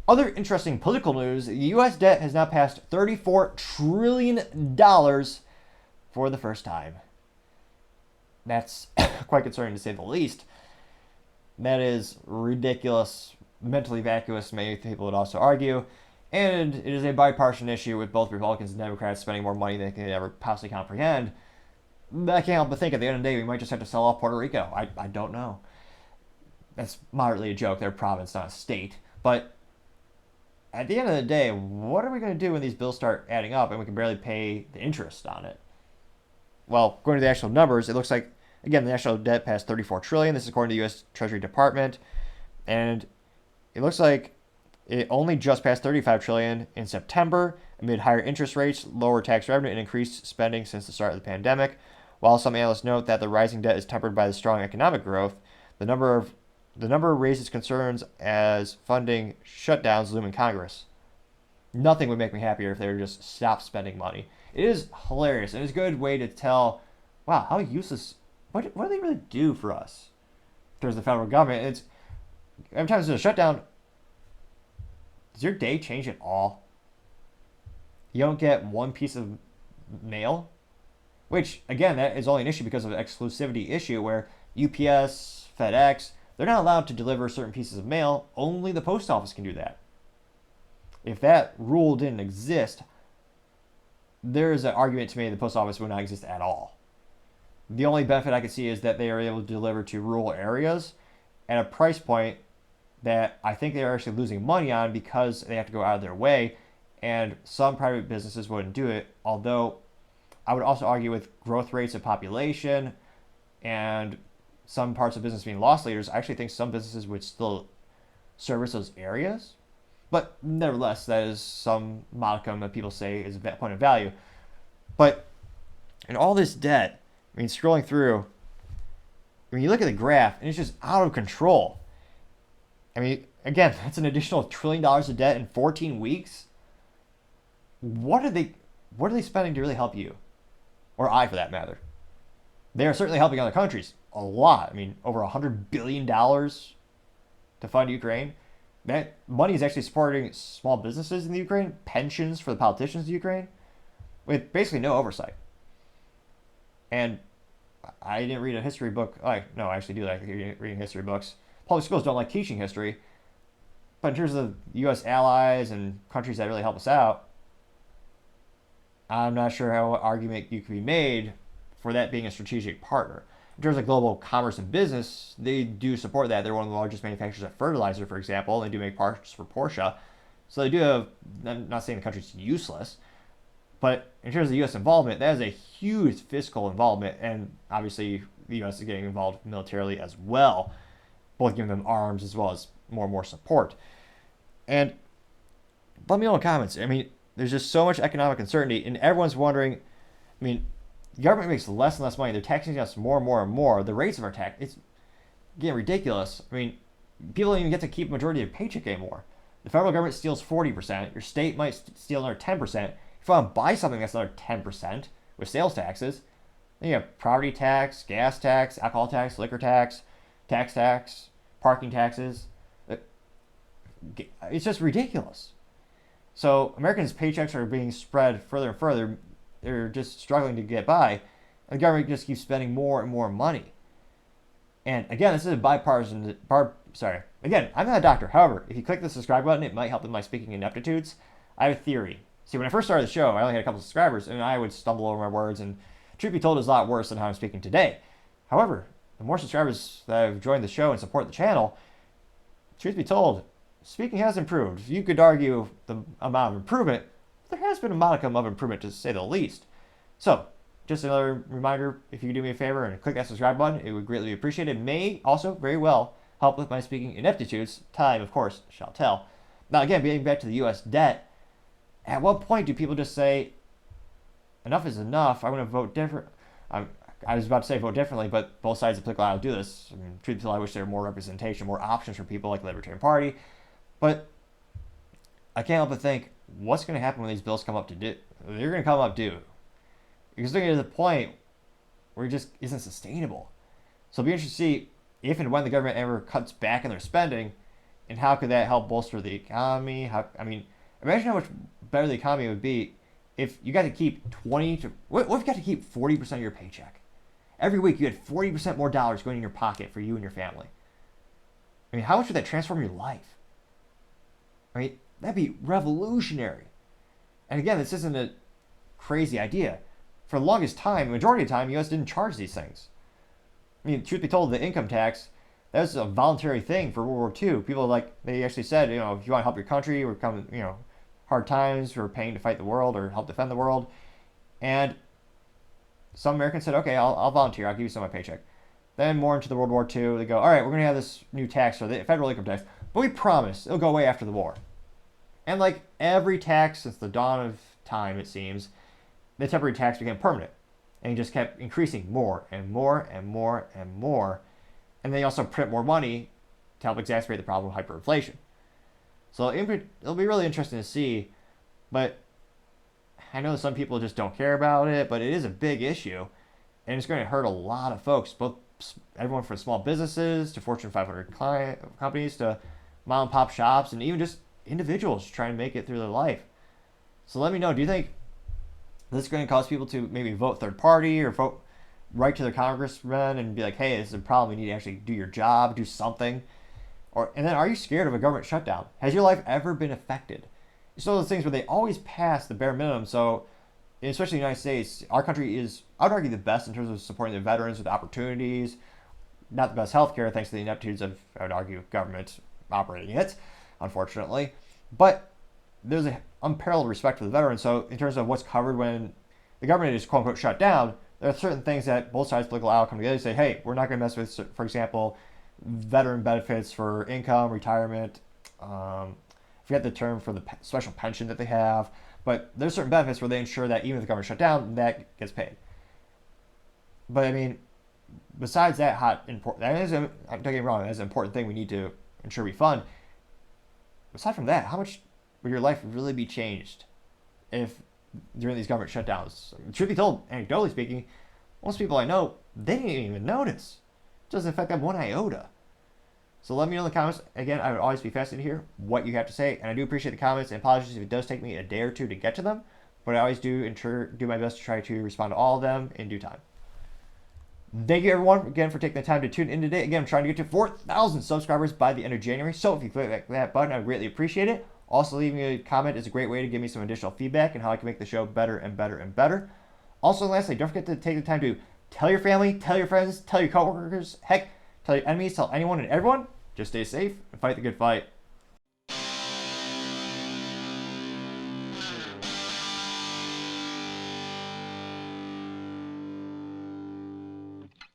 Other interesting political news, the U.S. debt has now passed $34 trillion for the first time. That's quite concerning to say the least. That is ridiculous, mentally vacuous, many people would also argue. And it is a bipartisan issue with both Republicans and Democrats spending more money than they can ever possibly comprehend. I can't help but think at the end of the day, we might just have to sell off Puerto Rico. I don't know. That's moderately a joke. They're a province, not a state. But at the end of the day, what are we going to do when these bills start adding up and we can barely pay the interest on it? Well, going to the actual numbers, it looks like, again, the national debt passed $34 trillion. This is according to the U.S. Treasury Department. And it looks like it only just passed $35 trillion in September amid higher interest rates, lower tax revenue, and increased spending since the start of the pandemic. While some analysts note that the rising debt is tempered by the strong economic growth, the number raises concerns as funding shutdowns loom in Congress. Nothing would make me happier if they would just stop spending money. It is hilarious, and it's a good way to tell, wow, how useless. What do they really do for us? There's the federal government. It's every time there's a shutdown, does your day change at all? You don't get one piece of mail, which again, that is only an issue because of an exclusivity issue where UPS, FedEx, they're not allowed to deliver certain pieces of mail. Only the post office can do that. If that rule didn't exist, there is an argument to me the post office would not exist at all. The only benefit I could see is that they are able to deliver to rural areas at a price point that I think they are actually losing money on because they have to go out of their way, and some private businesses wouldn't do it. Although I would also argue with growth rates of population and some parts of business being loss leaders, I actually think some businesses would still service those areas. But nevertheless, that is some modicum that people say is a point of value. But in all this debt, I mean, scrolling through, when you look at the graph, and it's just out of control. I mean, again, that's an additional $1 trillion of debt in 14 weeks. What are they spending to really help you? Or I, for that matter. They are certainly helping other countries a lot. I mean, over $100 billion to fund Ukraine. That money is actually supporting small businesses in the Ukraine, pensions for the politicians in Ukraine, with basically no oversight. And I didn't read a history book. No, I actually do like reading history books. Public schools don't like teaching history. But in terms of U.S. allies and countries that really help us out, I'm not sure how an argument you could be made for that being a strategic partner. In terms of global commerce and business, they do support that. They're one of the largest manufacturers of fertilizer, for example. They do make parts for Porsche. So they do have, I'm not saying the country's useless, but in terms of the U.S. involvement, that is a huge fiscal involvement. And obviously, the U.S. is getting involved militarily as well, both giving them arms as well as more and more support. And let me know in the comments. I mean, there's just so much economic uncertainty, and everyone's wondering, I mean, the government makes less and less money. They're taxing us more and more and more. The rates of our tax, it's getting ridiculous. I mean, people don't even get to keep a majority of their paycheck anymore. The federal government steals 40%. Your state might steal another 10%. If you want to buy something, that's another 10% with sales taxes. Then you have property tax, gas tax, alcohol tax, liquor tax, tax, parking taxes. It's just ridiculous. So Americans' paychecks are being spread further and further. They're just struggling to get by. And the government just keeps spending more and more money. And again, this is a bipartisan. Again, I'm not a doctor. However, if you click the subscribe button, it might help with my speaking ineptitudes. I have a theory. See, when I first started the show, I only had a couple of subscribers, and I would stumble over my words. And truth be told, it's a lot worse than how I'm speaking today. However, the more subscribers that have joined the show and support the channel, truth be told, speaking has improved. You could argue the amount of improvement. There has been a modicum of improvement, to say the least. So, just another reminder, if you could do me a favor and click that subscribe button, it would greatly be appreciated. It may also very well help with my speaking ineptitudes. Time, of course, shall tell. Now, again, getting back to the U.S. debt, at what point do people just say, enough is enough, I'm going to vote different? I was about to say vote differently, but both sides of the political aisle do this. I mean, truth be told, I wish there were more representation, more options for people like the Libertarian Party. But I can't help but think, what's going to happen when these bills come up to due? They're going to come up due. Because they're getting to the point where it just isn't sustainable. So it'll be interesting to see if and when the government ever cuts back in their spending, And how could that help bolster the economy? Imagine how much better the economy would be if you got to keep 20 to what if you got to keep 40% of your paycheck every week. You had 40% more dollars going in your pocket for you and your family. I mean, how much would that transform your life? I mean, that'd be revolutionary. And again, this isn't a crazy idea. For the longest time, majority of the time, the U.S. didn't charge these things. I mean, truth be told, the income tax, that was a voluntary thing for World War II. People, they actually said, if you want to help your country, or come, hard times, we're paying to fight the world or help defend the world. And some Americans said, okay, I'll volunteer. I'll give you some of my paycheck. Then more into the World War II, they go, all right, we're going to have this new tax, or the federal income tax, but we promise it'll go away after the war. And like every tax since the dawn of time, it seems, the temporary tax became permanent. And it just kept increasing more and more and more and more. And they also print more money to help exacerbate the problem of hyperinflation. So it'll be really interesting to see. But I know some people just don't care about it, but it is a big issue. And it's going to hurt a lot of folks, both everyone from small businesses to Fortune 500 companies to mom and pop shops, and even just individuals trying to make it through their life. So let me know, do you think this is going to cause people to maybe vote third party or vote right to their congressman and be like, hey, this is a problem, you need to actually do your job, do something? And then, are you scared of a government shutdown? Has your life ever been affected? It's one of those things where they always pass the bare minimum. So, especially in the United States, our country is, I would argue, the best in terms of supporting the veterans with opportunities. Not the best healthcare, thanks to the ineptitudes of, I would argue, government operating it, unfortunately. But there's an unparalleled respect for the veterans. So, in terms of what's covered when the government is quote unquote shut down, there are certain things that both sides of the political aisle come together and say, hey, we're not going to mess with, for example, veteran benefits for income, retirement. I forget the term for the special pension that they have, but there's certain benefits where they ensure that even if the government shut down, that gets paid. But I mean, besides that don't get me wrong, that's an important thing we need to ensure we fund. Aside from that, how much would your life really be changed if during these government shutdowns? Truth be told, anecdotally speaking, most people I know, they didn't even notice. It doesn't affect them one iota. So let me know in the comments. Again, I would always be fascinated to hear what you have to say. And I do appreciate the comments, and apologies if it does take me a day or two to get to them. But I always do my best to try to respond to all of them in due time. Thank you, everyone, again, for taking the time to tune in today. Again, I'm trying to get to 4,000 subscribers by the end of January. So if you click that button, I would greatly appreciate it. Also, leaving a comment is a great way to give me some additional feedback and how I can make the show better and better and better. Also, lastly, don't forget to take the time to tell your family, tell your friends, tell your coworkers, heck, tell your enemies, tell anyone and everyone. Just stay safe and fight the good fight.